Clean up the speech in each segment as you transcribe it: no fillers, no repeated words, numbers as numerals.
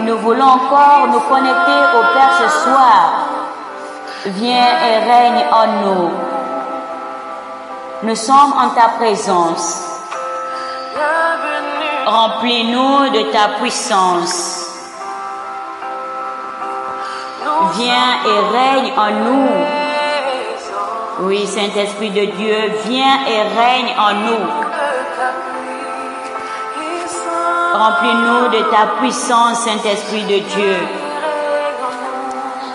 nous voulons encore nous connecter au Père ce soir. Viens et règne en nous. Nous sommes en ta présence. Remplis-nous de ta puissance. Viens et règne en nous. Oui, Saint-Esprit de Dieu, viens et règne en nous. Remplis-nous de ta puissance, Saint-Esprit de Dieu.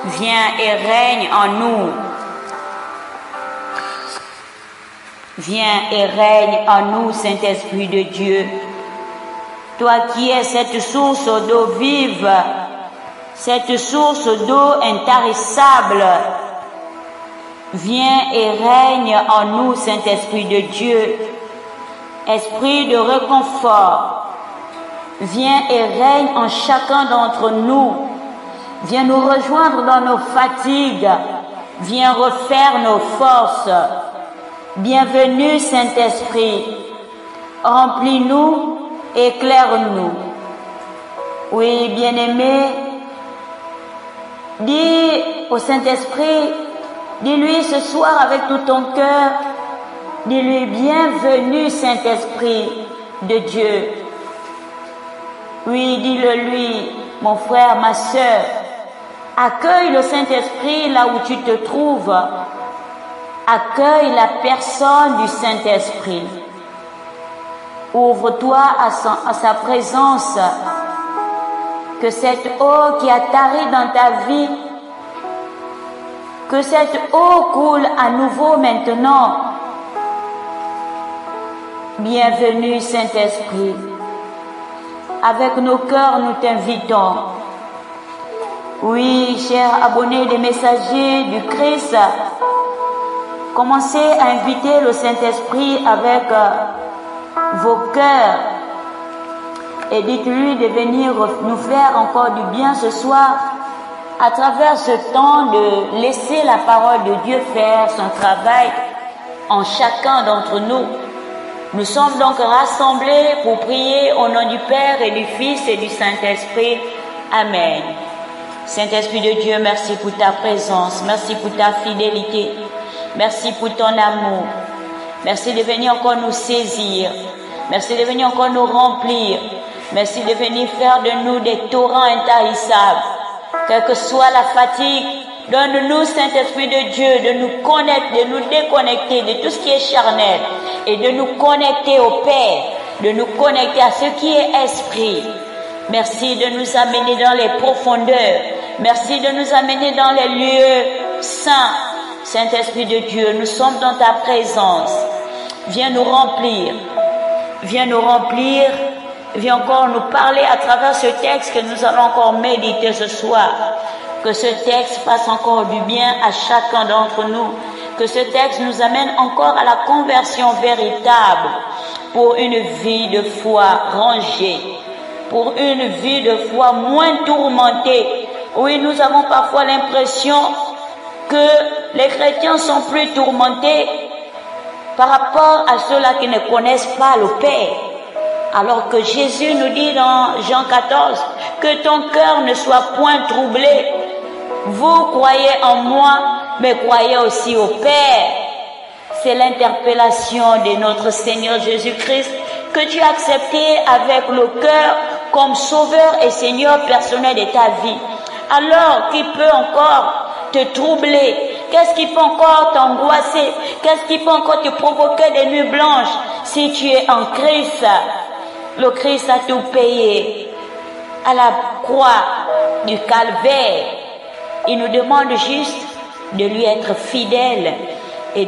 Viens et règne en nous. Viens et règne en nous, Saint-Esprit de Dieu. Toi qui es cette source d'eau vive, cette source d'eau intarissable, viens et règne en nous, Saint-Esprit de Dieu. Esprit de réconfort, viens et règne en chacun d'entre nous. Viens nous rejoindre dans nos fatigues. Viens refaire nos forces. Bienvenue, Saint-Esprit. Remplis-nous, éclaire-nous. Oui, bien-aimé, dis au Saint-Esprit, dis-lui ce soir avec tout ton cœur, dis-lui bienvenue, Saint-Esprit de Dieu. Oui, dis-le lui, mon frère, ma sœur. Accueille le Saint-Esprit là où tu te trouves. Accueille la personne du Saint-Esprit. Ouvre-toi à sa présence. Que cette eau qui a tari dans ta vie, que cette eau coule à nouveau maintenant. Bienvenue, Saint-Esprit. Avec nos cœurs, nous t'invitons. Oui, chers abonnés des messagers du Christ, commencez à inviter le Saint-Esprit avec vos cœurs et dites-lui de venir nous faire encore du bien ce soir à travers ce temps de laisser la parole de Dieu faire son travail en chacun d'entre nous. Nous sommes donc rassemblés pour prier au nom du Père et du Fils et du Saint-Esprit. Amen. Saint-Esprit de Dieu, merci pour ta présence, merci pour ta fidélité, merci pour ton amour. Merci de venir encore nous saisir, merci de venir encore nous remplir, merci de venir faire de nous des torrents intarissables. Quelle que soit la fatigue, donne-nous, Saint-Esprit de Dieu, de nous connaître, de nous déconnecter de tout ce qui est charnel et de nous connecter au Père, de nous connecter à ce qui est esprit. Merci de nous amener dans les profondeurs. Merci de nous amener dans les lieux saints. Saint-Esprit de Dieu, nous sommes dans ta présence. Viens nous remplir. Viens nous remplir. Viens encore nous parler à travers ce texte que nous allons encore méditer ce soir. Que ce texte fasse encore du bien à chacun d'entre nous. Que ce texte nous amène encore à la conversion véritable pour une vie de foi rangée. Pour une vie de foi moins tourmentée. Oui, nous avons parfois l'impression que les chrétiens sont plus tourmentés par rapport à ceux-là qui ne connaissent pas le Père. Alors que Jésus nous dit dans Jean 14, que ton cœur ne soit point troublé. Vous croyez en moi, mais croyez aussi au Père. C'est l'interpellation de notre Seigneur Jésus-Christ que tu as accepté avec le cœur comme sauveur et Seigneur personnel de ta vie. Alors, qui peut encore te troubler? Qu'est-ce qui peut encore t'angoisser? Qu'est-ce qui peut encore te provoquer des nuits blanches si tu es en Christ? Le Christ a tout payé à la croix du calvaire. Il nous demande juste de lui être fidèle et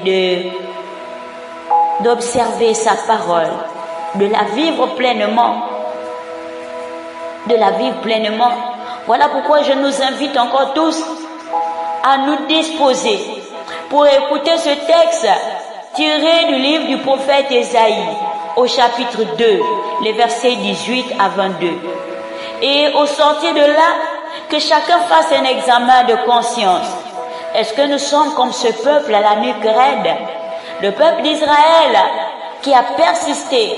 d'observer sa parole, de la vivre pleinement. De la vivre pleinement. Voilà pourquoi je nous invite encore tous à nous disposer pour écouter ce texte tiré du livre du prophète Ésaïe au chapitre 2, les versets 18 à 22. Et au sortir de là, que chacun fasse un examen de conscience. Est-ce que nous sommes comme ce peuple à la nuque raide? Le peuple d'Israël qui a persisté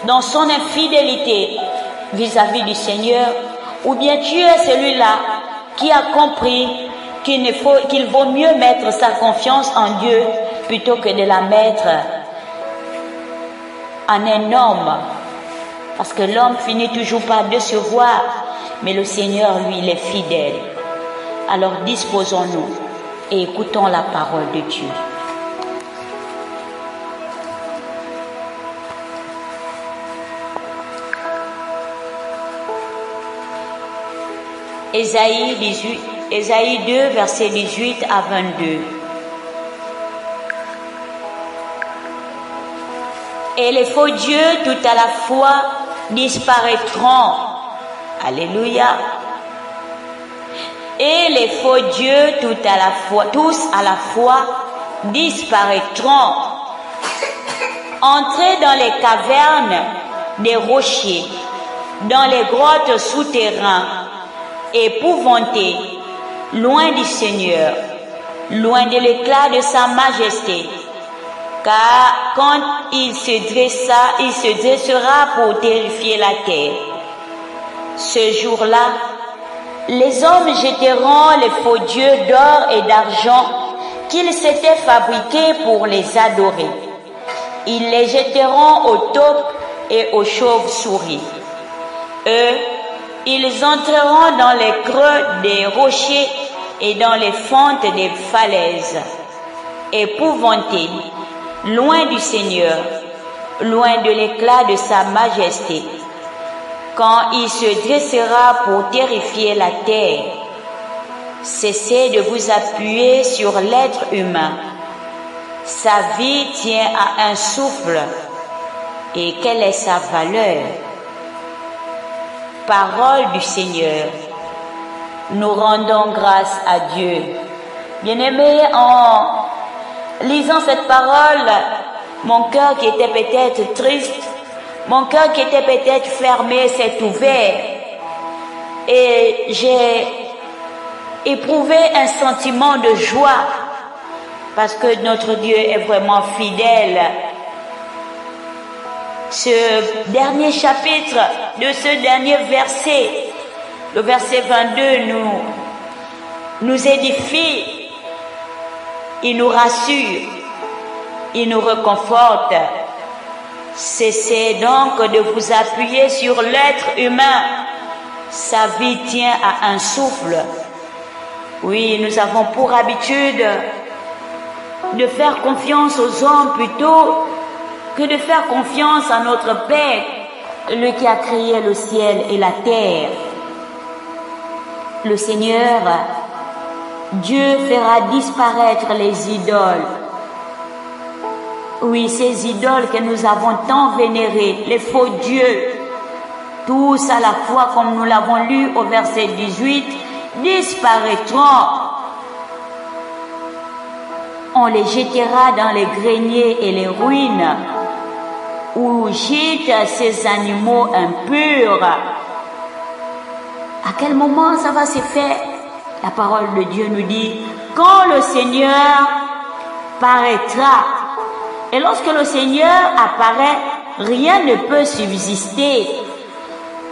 dans son infidélité vis-à-vis du Seigneur, Ou bien tu es celui-là qui a compris qu'il vaut mieux mettre sa confiance en Dieu plutôt que de la mettre en un homme. Parce que l'homme finit toujours par décevoir, mais le Seigneur, lui, il est fidèle. Alors disposons-nous et écoutons la parole de Dieu. Ésaïe 2, versets 18 à 22. Et les faux dieux tout à la fois disparaîtront. Alléluia. Et les faux dieux tous à la fois disparaîtront. Entrez dans les cavernes des rochers, dans les grottes souterraines, épouvantés, loin du Seigneur, loin de l'éclat de sa majesté. Car quand il se dressera pour terrifier la terre. Ce jour-là, les hommes jetteront les faux dieux d'or et d'argent qu'ils s'étaient fabriqués pour les adorer. Ils les jetteront aux taupes et aux chauves-souris. Eux, ils entreront dans les creux des rochers et dans les fentes des falaises, épouvantés, loin du Seigneur, loin de l'éclat de sa majesté, quand il se dressera pour terrifier la terre. Cessez de vous appuyer sur l'être humain. Sa vie tient à un souffle. Et quelle est sa valeur? Parole du Seigneur. Nous rendons grâce à Dieu. Bien-aimés, en lisant cette parole, mon cœur qui était peut-être triste, mon cœur qui était peut-être fermé s'est ouvert et j'ai éprouvé un sentiment de joie parce que notre Dieu est vraiment fidèle. Ce dernier chapitre de ce dernier verset, le verset 22, nous édifie, il nous rassure, il nous réconforte. Cessez donc de vous appuyer sur l'être humain. Sa vie tient à un souffle. Oui, nous avons pour habitude de faire confiance aux hommes plutôt que de faire confiance à notre Père, lui qui a créé le ciel et la terre. Le Seigneur, Dieu fera disparaître les idoles. Oui, ces idoles que nous avons tant vénérées, les faux dieux, tous à la fois, comme nous l'avons lu au verset 18, disparaîtront. On les jettera dans les greniers et les ruines, où gîtent ces animaux impurs. À quel moment ça va se faire? La parole de Dieu nous dit, quand le Seigneur paraîtra. Et lorsque le Seigneur apparaît, rien ne peut subsister.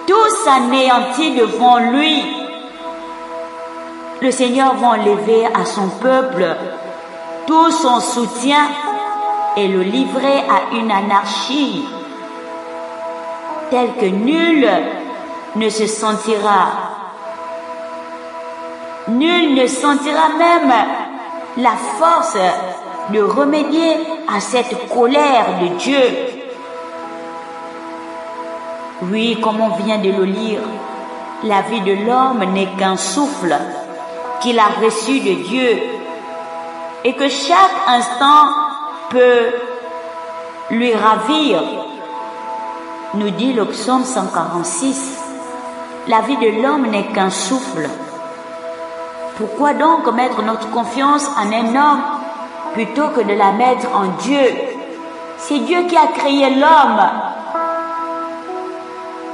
Tout s'anéantit devant lui. Le Seigneur va enlever à son peuple tout son soutien et le livrer à une anarchie telle que nul ne se sentira. Nul ne sentira même la force de remédier à cette colère de Dieu. Oui, comme on vient de le lire, la vie de l'homme n'est qu'un souffle qu'il a reçu de Dieu et que chaque instant peut lui ravir. Nous dit le psaume 146, la vie de l'homme n'est qu'un souffle. Pourquoi donc mettre notre confiance en un homme plutôt que de la mettre en Dieu? C'est Dieu qui a créé l'homme.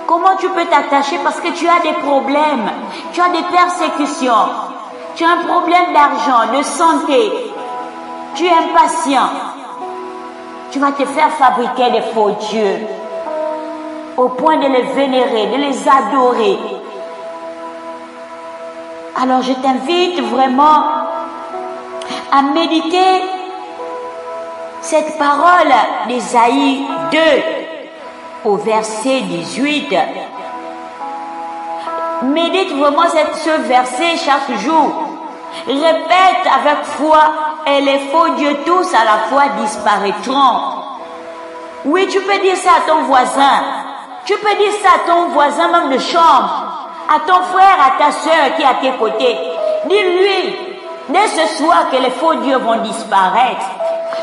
Comment tu peux t'attacher parce que tu as des problèmes, tu as des persécutions, tu as un problème d'argent, de santé, tu es impatient. Tu vas te faire fabriquer des faux dieux au point de les vénérer, de les adorer. Alors je t'invite vraiment à méditer cette parole d'Ésaïe 2 au verset 18. Médite vraiment ce verset chaque jour. Répète avec foi, et les faux dieux tous à la fois disparaîtront. Oui, tu peux dire ça à ton voisin. Tu peux dire ça à ton voisin même de chambre, à ton frère, à ta soeur qui est à tes côtés. Dis-lui, dès ce soir, que les faux dieux vont disparaître.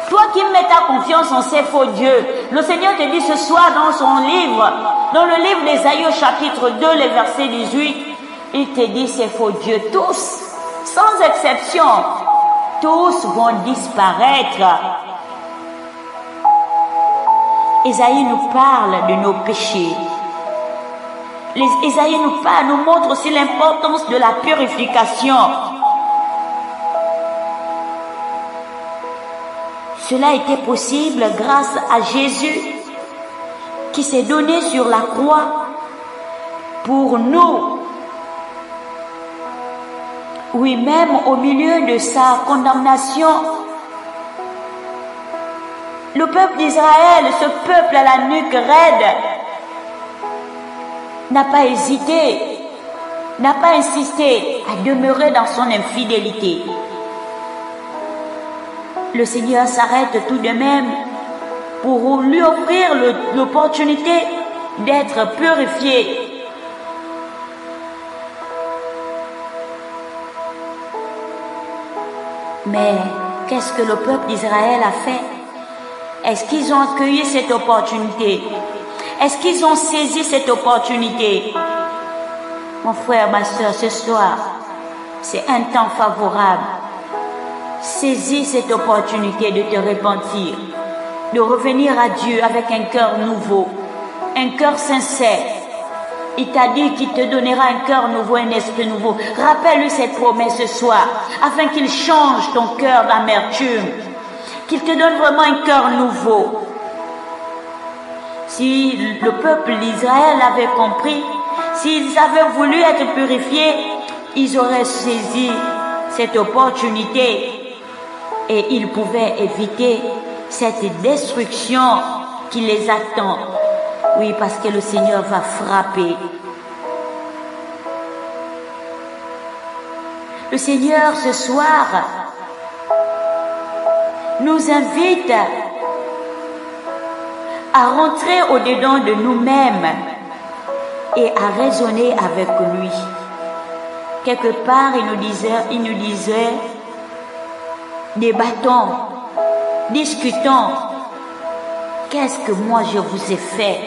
Toi qui mets ta confiance en ces faux dieux, le Seigneur te dit ce soir dans son livre, dans le livre d'Ésaïe au chapitre 2, le verset 18, il te dit ces faux dieux tous, sans exception, tous vont disparaître. Ésaïe nous parle de nos péchés. Ésaïe nous montre aussi l'importance de la purification. Cela était possible grâce à Jésus qui s'est donné sur la croix pour nous. Oui, même au milieu de sa condamnation, le peuple d'Israël, ce peuple à la nuque raide, n'a pas hésité, n'a pas insisté à demeurer dans son infidélité. Le Seigneur s'arrête tout de même pour lui offrir l'opportunité d'être purifié. Mais qu'est-ce que le peuple d'Israël a fait? Est-ce qu'ils ont accueilli cette opportunité? Est-ce qu'ils ont saisi cette opportunité? Mon frère, ma soeur, ce soir, c'est un temps favorable. Saisis cette opportunité de te repentir, de revenir à Dieu avec un cœur nouveau, un cœur sincère. Il t'a dit qu'il te donnera un cœur nouveau, un esprit nouveau. Rappelle-lui cette promesse ce soir, afin qu'il change ton cœur d'amertume, qu'il te donne vraiment un cœur nouveau. Si le peuple d'Israël avait compris, s'ils avaient voulu être purifiés, ils auraient saisi cette opportunité et ils pouvaient éviter cette destruction qui les attend. Oui, parce que le Seigneur va frapper. Le Seigneur, ce soir, nous invite à rentrer au-dedans de nous-mêmes et à raisonner avec lui. Quelque part, il nous disait, débattons, discutons. Qu'est-ce que moi je vous ai fait?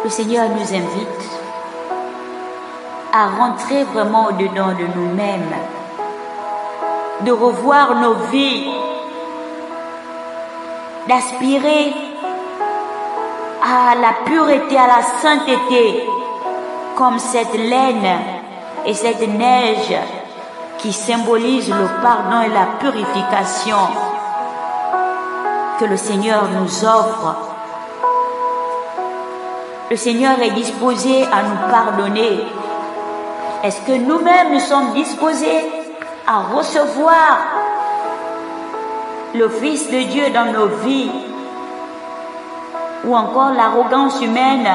Le Seigneur nous invite à rentrer vraiment au-dedans de nous-mêmes, de revoir nos vies, d'aspirer à la pureté, à la sainteté, comme cette laine et cette neige qui symbolisent le pardon et la purification que le Seigneur nous offre. Le Seigneur est disposé à nous pardonner. Est-ce que nous-mêmes nous sommes disposés à recevoir le Fils de Dieu dans nos vies? Ou encore l'arrogance humaine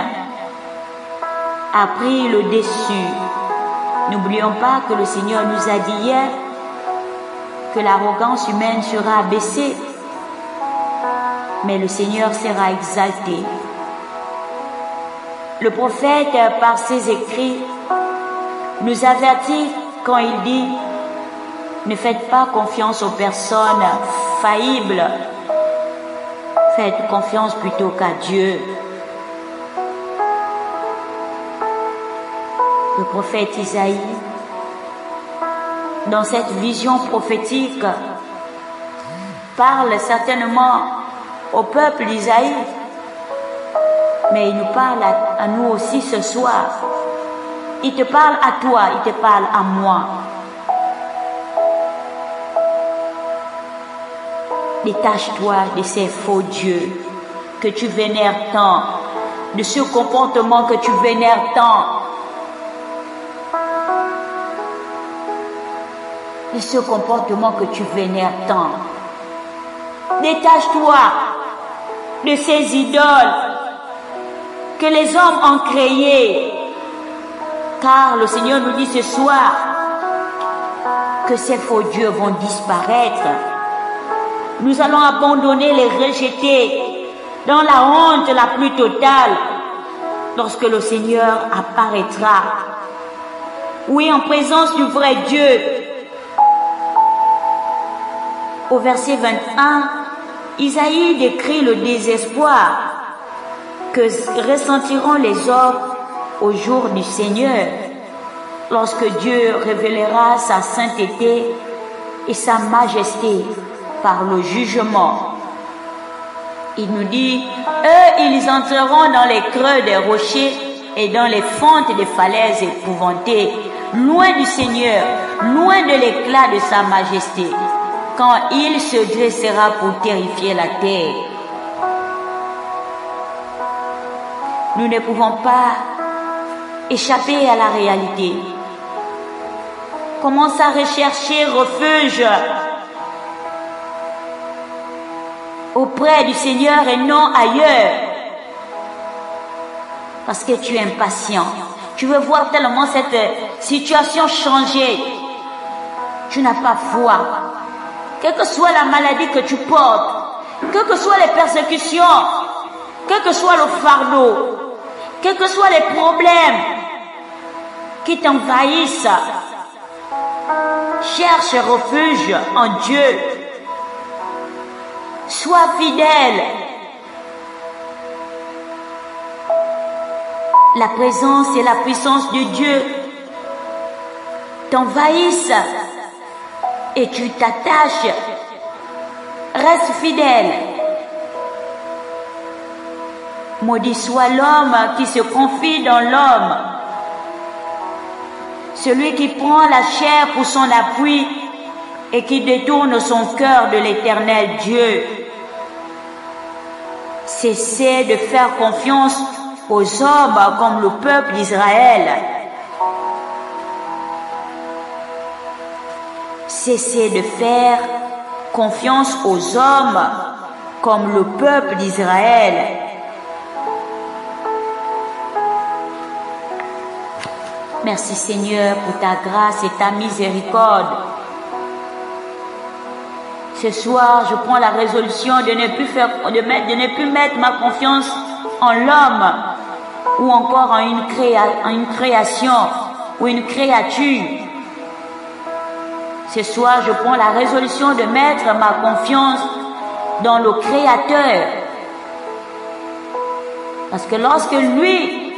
a pris le dessus? N'oublions pas que le Seigneur nous a dit hier que l'arrogance humaine sera abaissée, mais le Seigneur sera exalté. Le prophète, par ses écrits, nous avertit quand il dit « Ne faites pas confiance aux personnes faillibles, faites confiance plutôt qu'à Dieu. » Le prophète Isaïe, dans cette vision prophétique, parle certainement au peuple d'Isaïe, mais il nous parle à nous aussi ce soir. Il te parle à toi, il te parle à moi. Détache-toi de ces faux dieux que tu vénères tant, de ce comportement que tu vénères tant. de ce comportement que tu vénères tant. Détache-toi de ces idoles que les hommes ont créées. Car le Seigneur nous dit ce soir que ces faux dieux vont disparaître. Nous allons abandonner, les rejeter dans la honte la plus totale lorsque le Seigneur apparaîtra. Oui, en présence du vrai Dieu. Au verset 21, Isaïe décrit le désespoir que ressentiront les hommes au jour du Seigneur, lorsque Dieu révélera sa sainteté et sa majesté par le jugement. Il nous dit, eux, ils entreront dans les creux des rochers et dans les fentes des falaises épouvantées, loin du Seigneur, loin de l'éclat de sa majesté, quand il se dressera pour terrifier la terre. Nous ne pouvons pas échapper à la réalité. Commence à rechercher refuge auprès du Seigneur et non ailleurs. Parce que tu es impatient. Tu veux voir tellement cette situation changer. Tu n'as pas foi. Quelle que soit la maladie que tu portes, quelles que soient les persécutions, quel que soit le fardeau, quels que soient les problèmes qui t'envahissent, cherche refuge en Dieu. Sois fidèle. La présence et la puissance de Dieu t'envahissent et tu t'attaches. Reste fidèle. Maudit soit l'homme qui se confie dans l'homme, celui qui prend la chair pour son appui et qui détourne son cœur de l'Éternel Dieu. Cessez de faire confiance aux hommes comme le peuple d'Israël. Cessez de faire confiance aux hommes comme le peuple d'Israël. Merci Seigneur pour ta grâce et ta miséricorde. Ce soir, je prends la résolution de ne plus mettre ma confiance en l'homme ou encore en une création ou une créature. Ce soir, je prends la résolution de mettre ma confiance dans le Créateur. Parce que lorsque lui,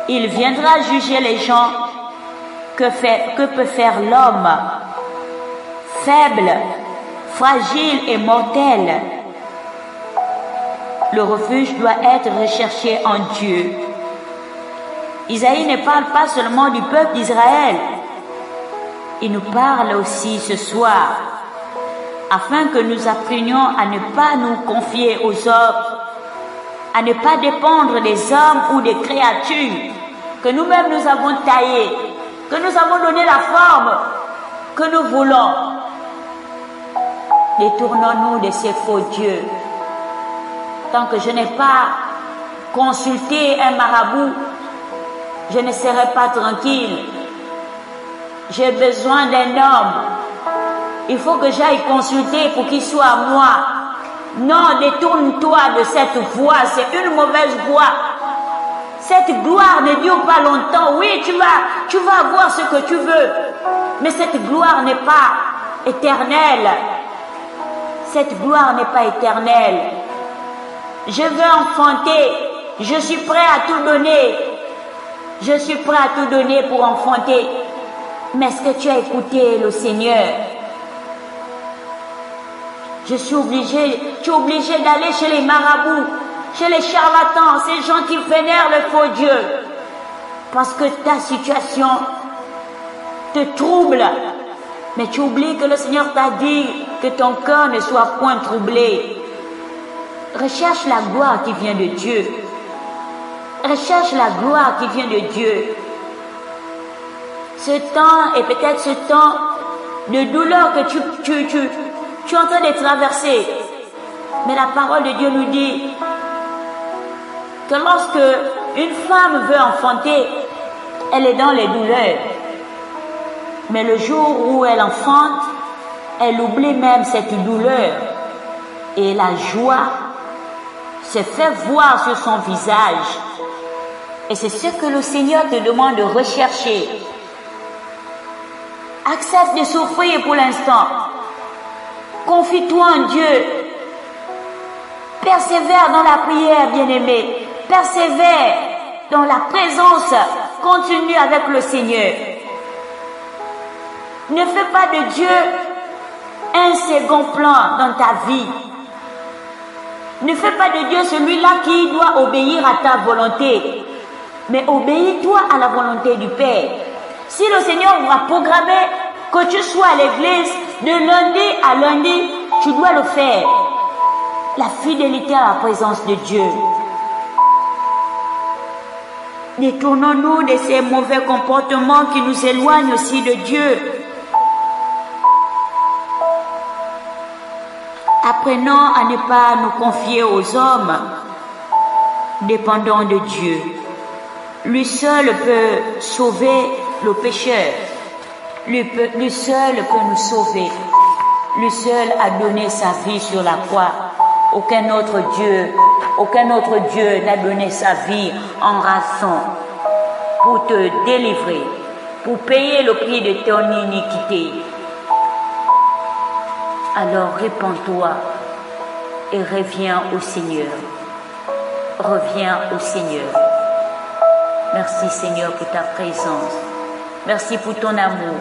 il viendra juger les gens, que peut faire l'homme faible, fragile et mortel? Le refuge doit être recherché en Dieu. Isaïe ne parle pas seulement du peuple d'Israël. Il nous parle aussi ce soir, afin que nous apprenions à ne pas nous confier aux hommes, à ne pas dépendre des hommes ou des créatures que nous-mêmes nous avons taillées, que nous avons donné la forme que nous voulons. Détournons-nous de ces faux dieux. Tant que je n'ai pas consulté un marabout, je ne serai pas tranquille. J'ai besoin d'un homme. Il faut que j'aille consulter pour qu'il soit à moi. Non, détourne-toi de cette voie. C'est une mauvaise voie. Cette gloire ne dure pas longtemps. Oui, tu vas avoir ce que tu veux. Mais cette gloire n'est pas éternelle. Cette gloire n'est pas éternelle. Je veux enfanter. Je suis prêt à tout donner. Je suis prêt à tout donner pour enfanter. Mais est-ce que tu as écouté le Seigneur? Tu es obligé d'aller chez les marabouts, chez les charlatans, ces gens qui vénèrent le faux Dieu. Parce que ta situation te trouble. Mais tu oublies que le Seigneur t'a dit que ton cœur ne soit point troublé. Recherche la gloire qui vient de Dieu. Recherche la gloire qui vient de Dieu. Ce temps est peut-être ce temps de douleur que tu es en train de traverser. Mais la parole de Dieu nous dit que lorsque une femme veut enfanter, elle est dans les douleurs. Mais le jour où elle enfante, elle oublie même cette douleur. Et la joie se fait voir sur son visage. Et c'est ce que le Seigneur te demande de rechercher. Accepte de souffrir pour l'instant. Confie-toi en Dieu. Persévère dans la prière, bien-aimé. Persévère dans la présence continue avec le Seigneur. Ne fais pas de Dieu un second plan dans ta vie. Ne fais pas de Dieu celui-là qui doit obéir à ta volonté. Mais obéis-toi à la volonté du Père. Si le Seigneur va programmer que tu sois à l'église de lundi à lundi, tu dois le faire. La fidélité à la présence de Dieu. Détournons-nous de ces mauvais comportements qui nous éloignent aussi de Dieu. Apprenons à ne pas nous confier aux hommes, dépendons de Dieu. Lui seul peut sauver le pécheur. Lui seul peut nous sauver. Lui seul a donné sa vie sur la croix. Aucun autre Dieu n'a donné sa vie en rançon pour te délivrer, pour payer le prix de ton iniquité. Alors répands-toi et reviens au Seigneur. Reviens au Seigneur. Merci Seigneur pour ta présence. Merci pour ton amour.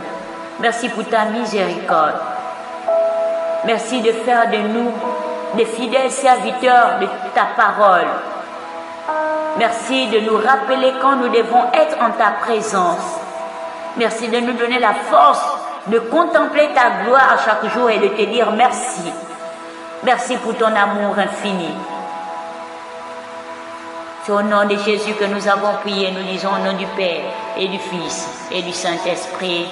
Merci pour ta miséricorde. Merci de faire de nous des fidèles serviteurs de ta parole. Merci de nous rappeler quand nous devons être en ta présence. Merci de nous donner la force de contempler ta gloire à chaque jour et de te dire merci. Merci pour ton amour infini. C'est au nom de Jésus que nous avons prié. Nous disons au nom du Père et du Fils et du Saint-Esprit.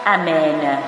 Amen.